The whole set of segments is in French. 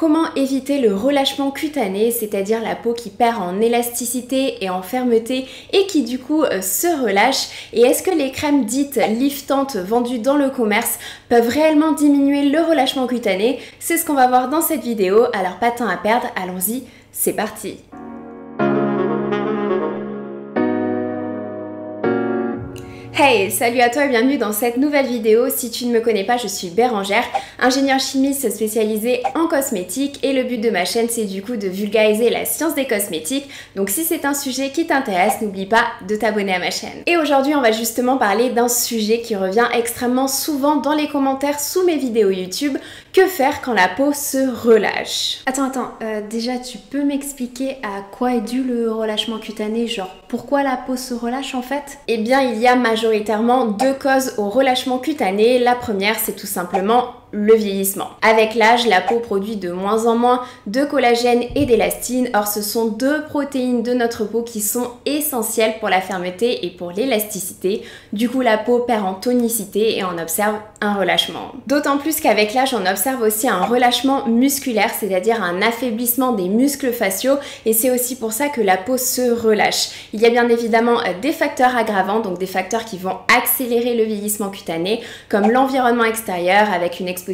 comment éviter le relâchement cutané, c'est-à-dire la peau qui perd en élasticité et en fermeté et qui du coup se relâche, et est-ce que les crèmes dites liftantes vendues dans le commerce peuvent réellement diminuer le relâchement cutané? C'est ce qu'on va voir dans cette vidéo, alors pas de temps à perdre, allons-y, c'est parti! Hey, salut à toi et bienvenue dans cette nouvelle vidéo. Si tu ne me connais pas, je suis Bérangère, ingénieure chimiste spécialisée en cosmétiques, et le but de ma chaîne c'est du coup de vulgariser la science des cosmétiques. Donc si c'est un sujet qui t'intéresse, n'oublie pas de t'abonner à ma chaîne. Et aujourd'hui on va justement parler d'un sujet qui revient extrêmement souvent dans les commentaires sous mes vidéos YouTube. Que faire quand la peau se relâche? Attends, déjà tu peux m'expliquer à quoi est dû le relâchement cutané? Genre pourquoi la peau se relâche en fait? Eh bien il y a majoritairement deux causes au relâchement cutané. La première c'est tout simplement le vieillissement. Avec l'âge, la peau produit de moins en moins de collagène et d'élastine. Or, ce sont deux protéines de notre peau qui sont essentielles pour la fermeté et pour l'élasticité. Du coup, la peau perd en tonicité et on observe un relâchement. D'autant plus qu'avec l'âge, on observe aussi un relâchement musculaire, c'est-à-dire un affaiblissement des muscles faciaux, et c'est aussi pour ça que la peau se relâche. Il y a bien évidemment des facteurs aggravants, donc des facteurs qui vont accélérer le vieillissement cutané, comme l'environnement extérieur avec une exposition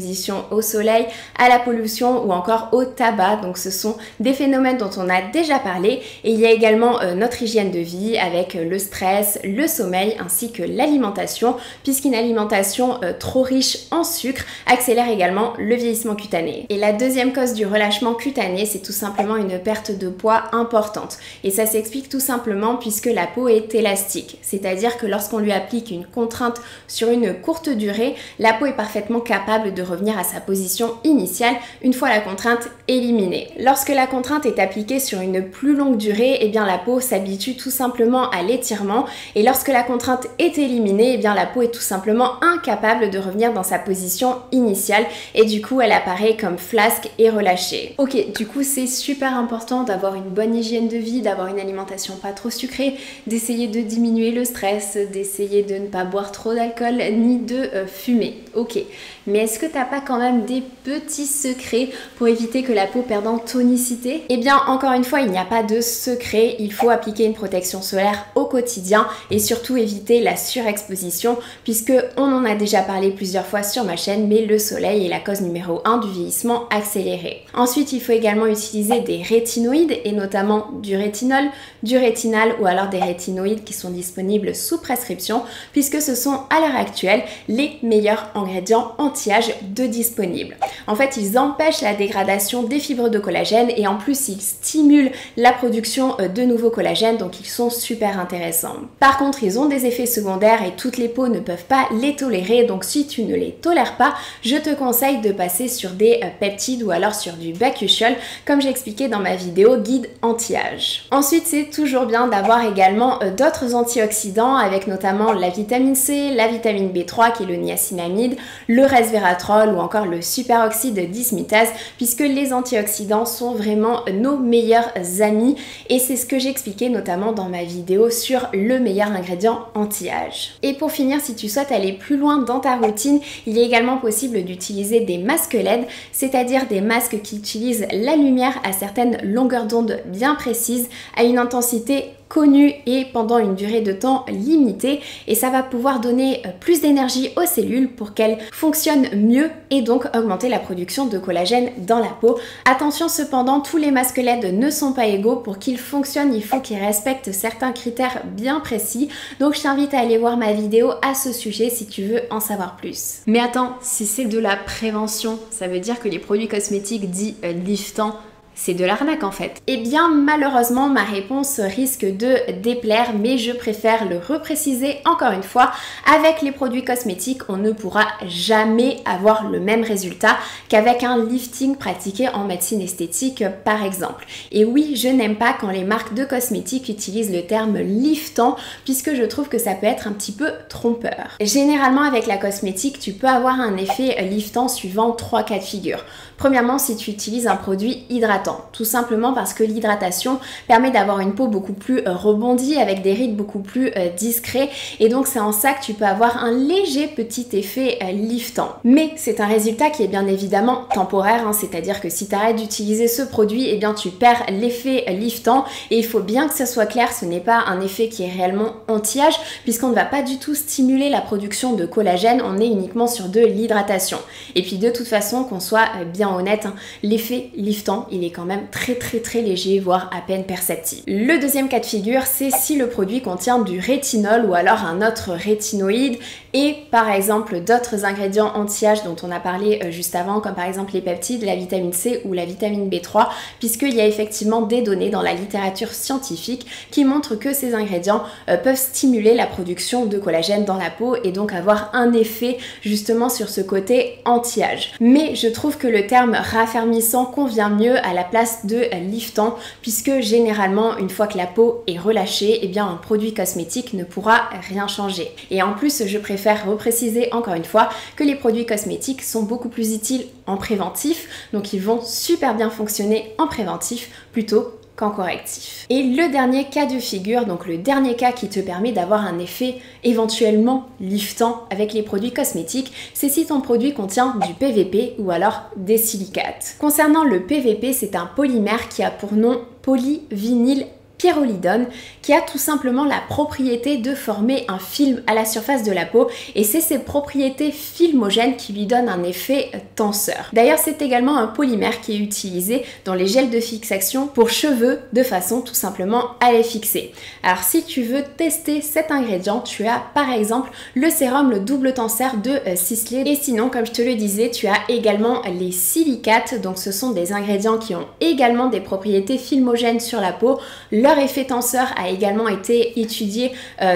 au soleil, à la pollution ou encore au tabac. Donc ce sont des phénomènes dont on a déjà parlé, et il y a également notre hygiène de vie avec le stress, le sommeil ainsi que l'alimentation, puisqu'une alimentation trop riche en sucre accélère également le vieillissement cutané. Et la deuxième cause du relâchement cutané, c'est tout simplement une perte de poids importante, et ça s'explique tout simplement puisque la peau est élastique, c'est-à-dire que lorsqu'on lui applique une contrainte sur une courte durée, la peau est parfaitement capable de revenir à sa position initiale une fois la contrainte éliminée. Lorsque la contrainte est appliquée sur une plus longue durée, eh bien la peau s'habitue tout simplement à l'étirement, et lorsque la contrainte est éliminée, eh bien la peau est tout simplement incapable de revenir dans sa position initiale, et du coup elle apparaît comme flasque et relâchée. Ok, du coup c'est super important d'avoir une bonne hygiène de vie, d'avoir une alimentation pas trop sucrée, d'essayer de diminuer le stress, d'essayer de ne pas boire trop d'alcool ni de fumer. Ok, mais est-ce que t'as pas quand même des petits secrets pour éviter que la peau perde en tonicité? Eh bien encore une fois, il n'y a pas de secret, il faut appliquer une protection solaire au quotidien et surtout éviter la surexposition, puisque on en a déjà parlé plusieurs fois sur ma chaîne, mais le soleil est la cause numéro 1 du vieillissement accéléré. Ensuite, il faut également utiliser des rétinoïdes, et notamment du rétinol, du rétinal ou alors des rétinoïdes qui sont disponibles sous prescription, puisque ce sont à l'heure actuelle les meilleurs ingrédients anti-âge de disponibles. En fait, ils empêchent la dégradation des fibres de collagène et en plus ils stimulent la production de nouveaux collagènes, donc ils sont super intéressants. Par contre, ils ont des effets secondaires et toutes les peaux ne peuvent pas les tolérer, donc si tu ne les tolères pas, je te conseille de passer sur des peptides ou alors sur du bakuchiol, comme j'ai expliqué dans ma vidéo guide anti-âge. Ensuite, c'est toujours bien d'avoir également d'autres antioxydants, avec notamment la vitamine C, la vitamine B3 qui est le niacinamide, le resveratrol ou encore le superoxyde dismutase, puisque les antioxydants sont vraiment nos meilleurs amis, et c'est ce que j'ai expliqué notamment dans ma vidéo sur le meilleur ingrédient anti-âge. Et pour finir, si tu souhaites aller plus loin dans ta routine, il est également possible d'utiliser des masques LED, c'est-à-dire des masques qui utilisent la lumière à certaines longueurs d'onde bien précises, à une intensité connue et pendant une durée de temps limitée, et ça va pouvoir donner plus d'énergie aux cellules pour qu'elles fonctionnent mieux et donc augmenter la production de collagène dans la peau. Attention cependant, tous les masques LED ne sont pas égaux. Pour qu'ils fonctionnent, il faut qu'ils respectent certains critères bien précis, donc je t'invite à aller voir ma vidéo à ce sujet si tu veux en savoir plus. Mais attends, si c'est de la prévention, ça veut dire que les produits cosmétiques dits liftants, c'est de l'arnaque en fait. Eh bien malheureusement ma réponse risque de déplaire, mais je préfère le repréciser encore une fois. Avec les produits cosmétiques, on ne pourra jamais avoir le même résultat qu'avec un lifting pratiqué en médecine esthétique par exemple. Et oui, je n'aime pas quand les marques de cosmétiques utilisent le terme liftant, puisque je trouve que ça peut être un petit peu trompeur. Généralement avec la cosmétique, tu peux avoir un effet liftant suivant 3 cas de figure. Premièrement, si tu utilises un produit hydratant. hydratant, tout simplement parce que l'hydratation permet d'avoir une peau beaucoup plus rebondie avec des rides beaucoup plus discrets et donc c'est en ça que tu peux avoir un léger petit effet liftant. Mais c'est un résultat qui est bien évidemment temporaire, hein, c'est-à-dire que si tu arrêtes d'utiliser ce produit, eh bien tu perds l'effet liftant et il faut bien que ça soit clair, ce n'est pas un effet qui est réellement anti-âge puisqu'on ne va pas du tout stimuler la production de collagène, on est uniquement sur de l'hydratation. Et puis de toute façon, qu'on soit bien honnête, hein, l'effet liftant, il est quand même très léger, voire à peine perceptible. Le deuxième cas de figure, c'est si le produit contient du rétinol ou alors un autre rétinoïde et par exemple d'autres ingrédients anti-âge dont on a parlé juste avant, comme par exemple les peptides, la vitamine C ou la vitamine B3, puisqu'il y a effectivement des données dans la littérature scientifique qui montrent que ces ingrédients peuvent stimuler la production de collagène dans la peau et donc avoir un effet justement sur ce côté anti-âge. Mais je trouve que le terme raffermissant convient mieux à la place de liftant, puisque généralement une fois que la peau est relâchée, eh bien un produit cosmétique ne pourra rien changer. Et en plus, je préfère repréciser encore une fois que les produits cosmétiques sont beaucoup plus utiles en préventif, donc ils vont super bien fonctionner en préventif plutôt qu'en correctif. Et le dernier cas de figure, donc le dernier cas qui te permet d'avoir un effet éventuellement liftant avec les produits cosmétiques, c'est si ton produit contient du PVP ou alors des silicates. Concernant le PVP, c'est un polymère qui a pour nom polyvinyl pyrrolidone, qui a tout simplement la propriété de former un film à la surface de la peau et c'est ces propriétés filmogènes qui lui donnent un effet tenseur. D'ailleurs, c'est également un polymère qui est utilisé dans les gels de fixation pour cheveux de façon tout simplement à les fixer. Alors si tu veux tester cet ingrédient, tu as par exemple le sérum le double tenseur de Sisley et sinon, comme je te le disais, tu as également les silicates, donc ce sont des ingrédients qui ont également des propriétés filmogènes sur la peau. Leur effet tenseur a également été étudié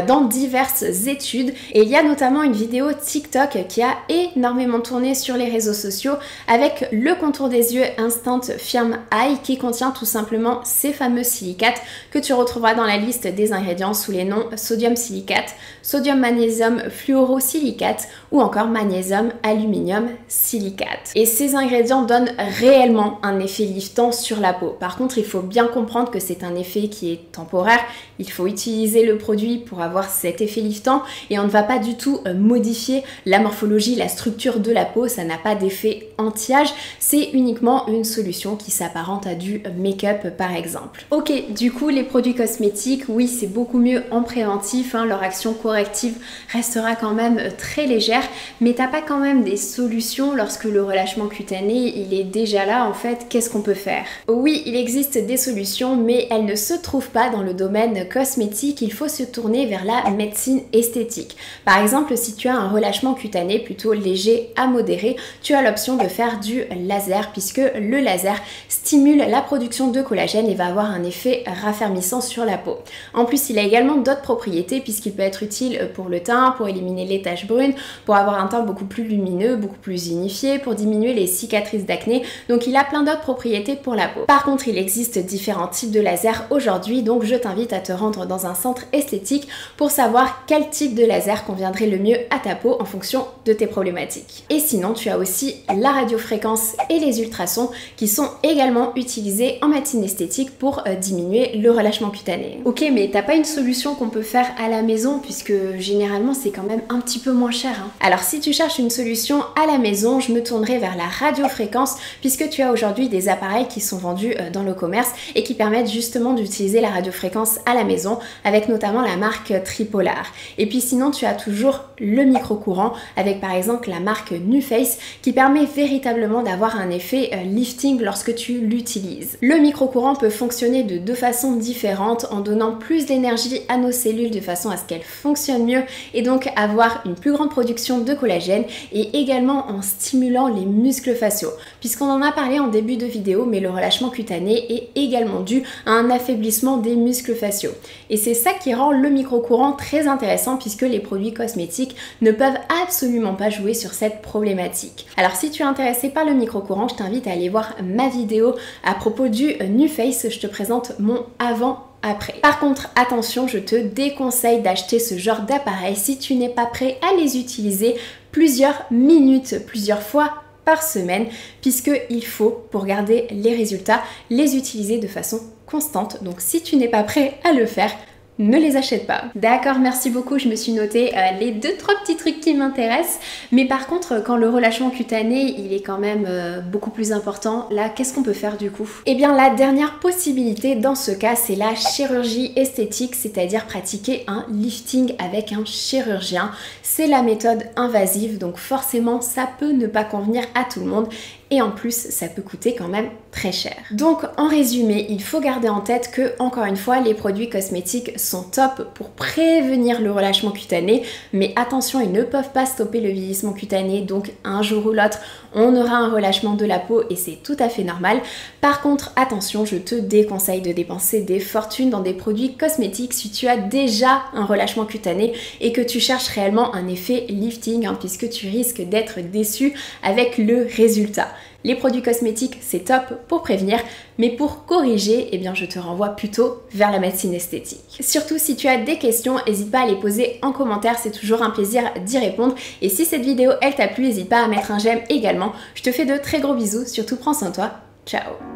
dans diverses études et il y a notamment une vidéo TikTok qui a énormément tourné sur les réseaux sociaux avec le contour des yeux Instant Firm Eye qui contient tout simplement ces fameux silicates que tu retrouveras dans la liste des ingrédients sous les noms sodium silicate, sodium magnésium fluorosilicate ou encore magnésium aluminium silicate. Et ces ingrédients donnent réellement un effet liftant sur la peau. Par contre, il faut bien comprendre que c'est un effet qui est temporaire, il faut utiliser le produit pour avoir cet effet liftant et on ne va pas du tout modifier la morphologie, la structure de la peau, ça n'a pas d'effet anti-âge, c'est uniquement une solution qui s'apparente à du make-up par exemple. Ok, du coup les produits cosmétiques, oui c'est beaucoup mieux en préventif, hein, leur action corrective restera quand même très légère, mais t'as pas quand même des solutions lorsque le relâchement cutané il est déjà là en fait, qu'est-ce qu'on peut faire? Oui, il existe des solutions mais elles ne se trouvent pas dans le domaine cosmétique, il faut se tourner vers la médecine esthétique. Par exemple, si tu as un relâchement cutané plutôt léger à modéré, tu as l'option de faire du laser puisque le laser stimule la production de collagène et va avoir un effet raffermissant sur la peau. En plus, il a également d'autres propriétés puisqu'il peut être utile pour le teint, pour éliminer les taches brunes, pour avoir un teint beaucoup plus lumineux, beaucoup plus unifié, pour diminuer les cicatrices d'acné. Donc il a plein d'autres propriétés pour la peau. Par contre, il existe différents types de laser aujourd'hui, donc je t'invite à te rendre dans un centre esthétique pour savoir quel type de laser conviendrait le mieux à ta peau en fonction de tes problématiques. Et sinon, tu as aussi la radiofréquence et les ultrasons qui sont également utilisés en médecine esthétique pour diminuer le relâchement cutané. Ok, mais t'as pas une solution qu'on peut faire à la maison puisque généralement c'est quand même un petit peu moins cher, hein. Alors si tu cherches une solution à la maison, je me tournerai vers la radiofréquence puisque tu as aujourd'hui des appareils qui sont vendus dans le commerce et qui permettent justement d'utiliser la radiofréquence à la maison avec notamment la marque Tripolar. Et puis sinon tu as toujours le micro-courant avec par exemple la marque NuFace qui permet véritablement d'avoir un effet lifting lorsque tu l'utilises. Le micro-courant peut fonctionner de deux façons différentes en donnant plus d'énergie à nos cellules de façon à ce qu'elles fonctionnent mieux et donc avoir une plus grande production de collagène et également en stimulant les muscles faciaux. Puisqu'on en a parlé en début de vidéo, mais le relâchement cutané est également dû à un affaiblissement des muscles faciaux. Et c'est ça qui rend le micro-courant très intéressant puisque les produits cosmétiques ne peuvent absolument pas jouer sur cette problématique. Alors si tu es intéressé par le micro-courant, je t'invite à aller voir ma vidéo à propos du NuFace. Je te présente mon avant-après. Par contre, attention, je te déconseille d'acheter ce genre d'appareil si tu n'es pas prêt à les utiliser plusieurs minutes, plusieurs fois par semaine, puisqu'il faut, pour garder les résultats, les utiliser de façon constante. Donc si tu n'es pas prêt à le faire, ne les achète pas. D'accord, merci beaucoup, je me suis noté les 2-3 petits trucs qui m'intéressent. Mais par contre, quand le relâchement cutané, il est quand même beaucoup plus important, là, qu'est-ce qu'on peut faire du coup? Eh bien, la dernière possibilité dans ce cas, c'est la chirurgie esthétique, c'est-à-dire pratiquer un lifting avec un chirurgien. C'est la méthode invasive, donc forcément, ça peut ne pas convenir à tout le monde. Et en plus, ça peut coûter quand même très cher. Donc en résumé, il faut garder en tête que, encore une fois, les produits cosmétiques sont top pour prévenir le relâchement cutané, mais attention, ils ne peuvent pas stopper le vieillissement cutané, donc un jour ou l'autre, on aura un relâchement de la peau et c'est tout à fait normal. Par contre, attention, je te déconseille de dépenser des fortunes dans des produits cosmétiques si tu as déjà un relâchement cutané et que tu cherches réellement un effet lifting, puisque tu risques d'être déçu avec le résultat. Les produits cosmétiques, c'est top pour prévenir, mais pour corriger, eh bien, je te renvoie plutôt vers la médecine esthétique. Surtout, si tu as des questions, n'hésite pas à les poser en commentaire, c'est toujours un plaisir d'y répondre. Et si cette vidéo, elle t'a plu, n'hésite pas à mettre un j'aime également. Je te fais de très gros bisous, surtout prends soin de toi. Ciao!